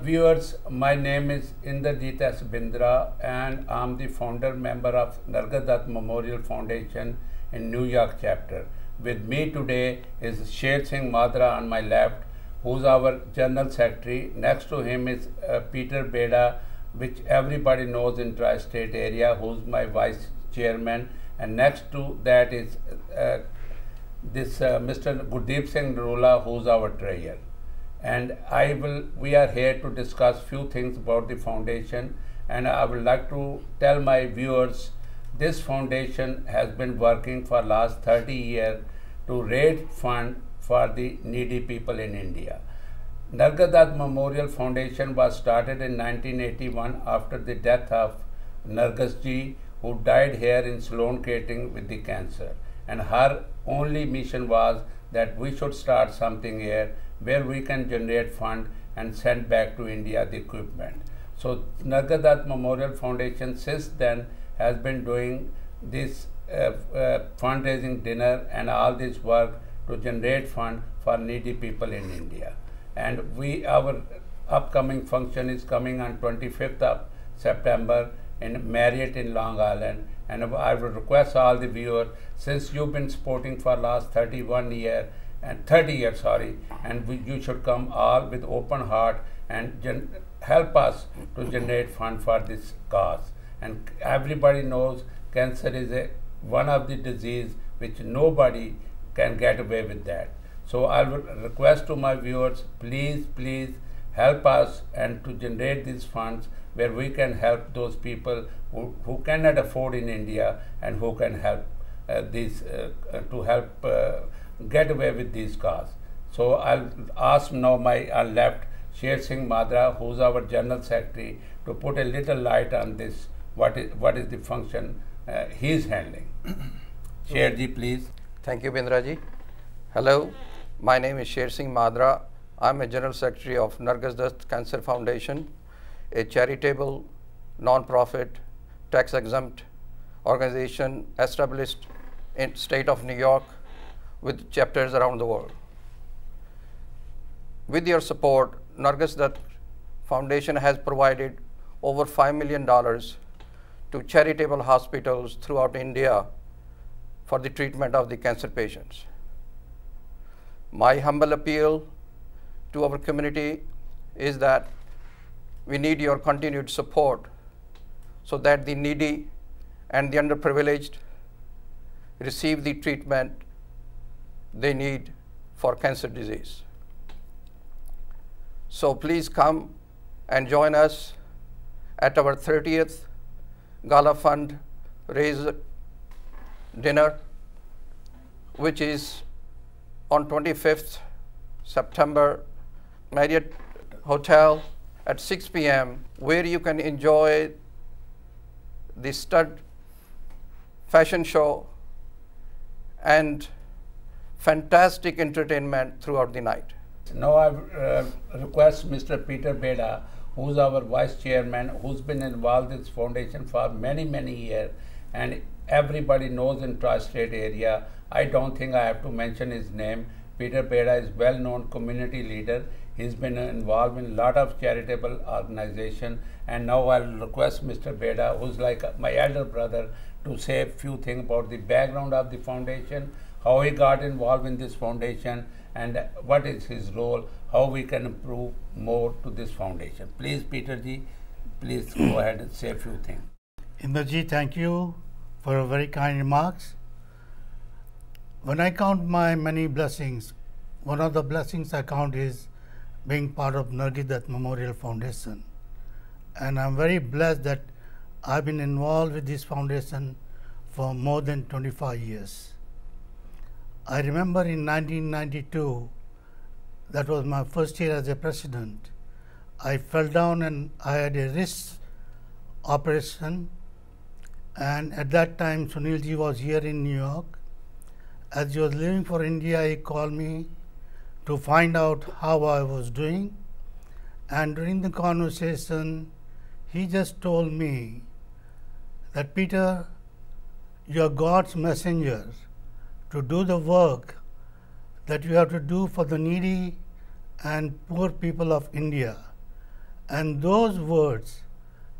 Viewers, my name is Inderjeet S. Bindra and I'm the founder member of Nargis Dutt Memorial Foundation in New York chapter. With me today is Sher Singh Madra on my left, who's our General Secretary. Next to him is Peter Beda, which everybody knows in Tri-State area, who's my Vice Chairman. And next to that is Mr. Gurdeep Singh Narula, who's our Treasurer. And we are here to discuss few things about the foundation, and I would like to tell my viewers this foundation has been working for last 30 years to raise fund for the needy people in India. Nargis Dutt Memorial Foundation was started in 1981 after the death of Nargis ji, who died here in Sloan Kettering with the cancer. And her only mission was that we should start something here where we can generate fund and send back to India the equipment. So Nargis Dutt Memorial Foundation since then has been doing this fundraising dinner and all this work to generate fund for needy people in India. And our upcoming function is coming on 25th of September in Marriott in Long Island. And I would request all the viewers, since you've been supporting for last 30 years, and you should come all with open heart and help us to generate fund for this cause. And everybody knows cancer is one of the disease which nobody can get away with that. So I would request to my viewers, please help us and to generate these funds where we can help those people who cannot afford in India and who can help get away with these cause. So I'll ask now my left Sher Singh Madra, who's our General Secretary, to put a little light on this. What is the function he's handling? Sher ji, please. Thank you, Bindra ji. Hello, my name is Sher Singh Madra. I'm a General Secretary of Nargis Dutt Cancer Foundation, a charitable, non-profit, tax-exempt organization established in state of New York with chapters around the world. With your support, Nargis Dutt Foundation has provided over $5 million to charitable hospitals throughout India for the treatment of the cancer patients. My humble appeal to our community is that we need your continued support so that the needy and the underprivileged receive the treatment they need for cancer disease. So please come and join us at our 30th Gala Fund Raise dinner, which is on 25th September, Marriott Hotel at 6 p.m., where you can enjoy the stud fashion show and fantastic entertainment throughout the night. Now I request Mr. Peter Beda, who's our Vice Chairman, who's been involved in this foundation for many years, and everybody knows in Tri-State area. I don't think I have to mention his name. Peter Beda is well-known community leader. He's been involved in a lot of charitable organization, and now I'll request Mr. Beda, who's like my elder brother, to say a few things about the background of the foundation, how he got involved in this foundation, and what is his role, how we can improve more to this foundation. Please, Peter ji, please go ahead and say a few things. Inderji, thank you for your very kind remarks. When I count my many blessings, one of the blessings I count is being part of Nargis Dutt Memorial Foundation. And I'm very blessed that I've been involved with this foundation for more than 25 years. I remember in 1992, that was my first year as a president, I fell down and I had a wrist operation, and at that time Sunil ji was here in New York. As he was leaving for India, he called me to find out how I was doing, and during the conversation he just told me that, Peter, you are God's messenger to do the work that you have to do for the needy and poor people of India. And those words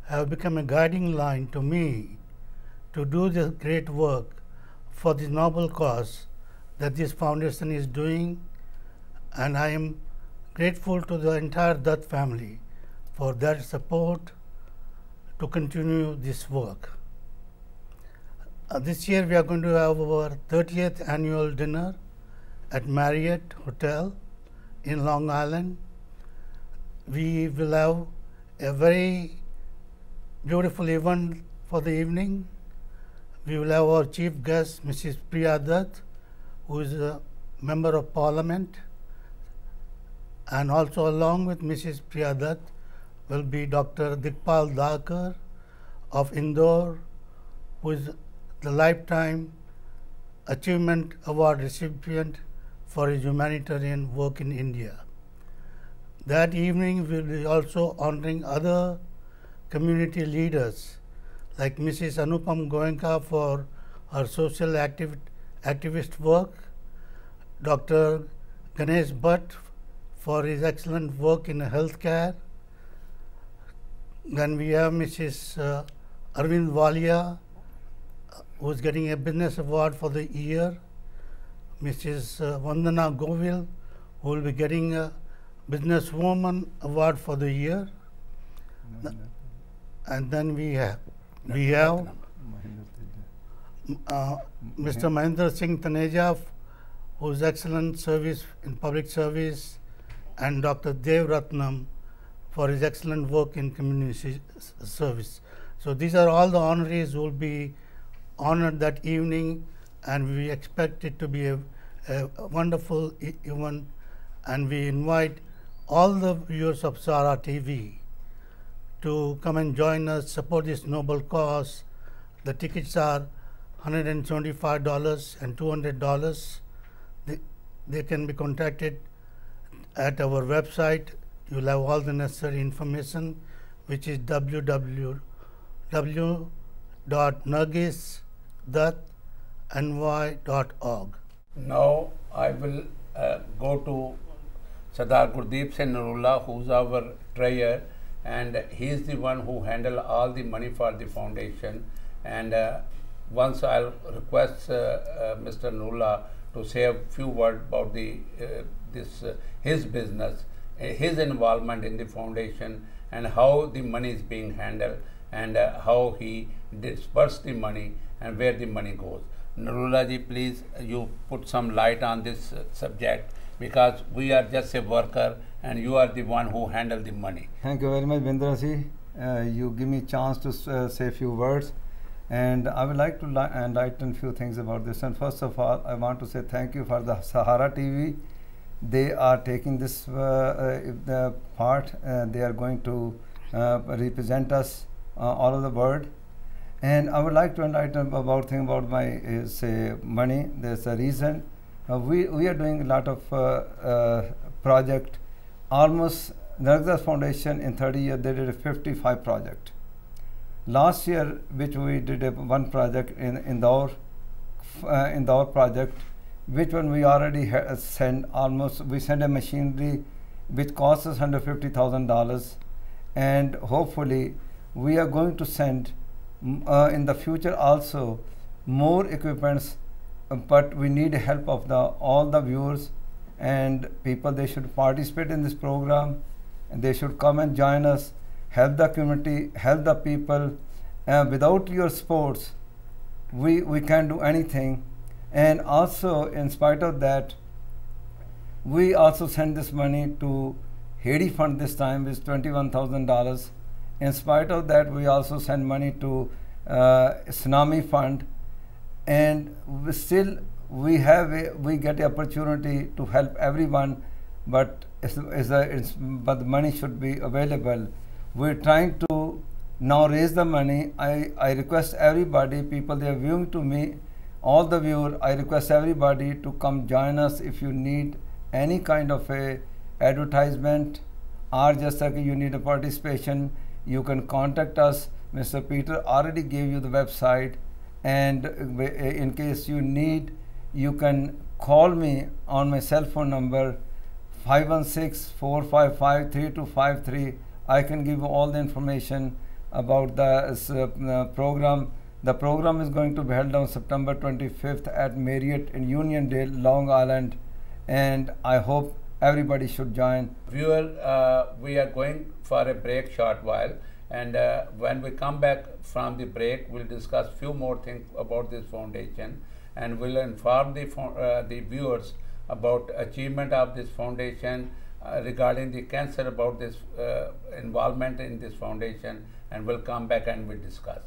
have become a guiding line to me to do this great work for the noble cause that this foundation is doing, and I am grateful to the entire Dutt family for their support to continue this work. This year we are going to have our 30th annual dinner at Marriott Hotel in Long Island. We will have a very beautiful event for the evening. We will have our chief guest, Mrs. Priya Dutt, who is a member of Parliament, and also along with Mrs. Priya Dutt will be Dr. Dikpal Dakar of Indore, who is the Lifetime Achievement Award recipient for his humanitarian work in India. That evening we will be also honoring other community leaders like Mrs. Anupam Goenka for her social activist work, Dr. Ganesh Bhatt for his excellent work in healthcare. Then we have Mrs. Arvind Walia, who is getting a business award for the year, Mrs. Vandana Govil, who will be getting a businesswoman award for the year, and then we have Mr. Mahendra Singh Taneja, whose excellent service in public service, and Dr. Dev Ratnam for his excellent work in community service. So these are all the honorees who will be honored that evening, and we expect it to be a wonderful event, and we invite all the viewers of Sahara TV to come and join us, support this noble cause. The tickets are $175 and $200. They can be contacted at our website. You will have all the necessary information, which is www.nargisdutt.ny.org. Now I will go to Sardar Gurdeep Singh Narula, who is our treasurer, and he is the one who handles all the money for the foundation. And once I'll request Mr. Narula to say a few words about the his business, his involvement in the foundation, and how the money is being handled, and how he disperses the money and where the money goes. Narula ji, please, you put some light on this subject, because we are just a worker and you are the one who handle the money. Thank you very much, Bindra ji. You give me a chance to say a few words, and I would like to enlighten a few things about this. And first of all, I want to say thank you for the Sahara TV. They are taking this the part. They are going to represent us all over the world. And I would like to enlighten about my say money. There's a reason. We are doing a lot of project. Almost Nargis Foundation in 30 years they did a 55 project. Last year, which we did one project in Indore project, which one we already sent almost. We sent a machinery which costs us $150,000, and hopefully we are going to send in the future also more equipments, but we need help of all the viewers and people. They should participate in this program, and they should come and join us, help the community, help the people. Without your supports, we can't do anything. And also, in spite of that, we also send this money to Haiti Fund this time with $21,000. In spite of that, we also send money to Tsunami Fund, and we get the opportunity to help everyone, but but the money should be available. We're trying to now raise the money. I request everybody, people they are viewing to me, all the viewers, I request everybody to come join us. If you need any kind of a advertisement or just like you need a participation, you can contact us. Mr. Peter already gave you the website, and in case you need, you can call me on my cell phone number 516-455-3253. I can give all the information about the program. The program is going to be held on September 25th at Marriott in Uniondale, Long Island, and I hope everybody should join. Viewer, we are going for a break short while, and when we come back from the break, we'll discuss few more things about this foundation, and we'll inform the viewers about achievement of this foundation, regarding the cancer, about this involvement in this foundation, and we'll come back and we'll discuss.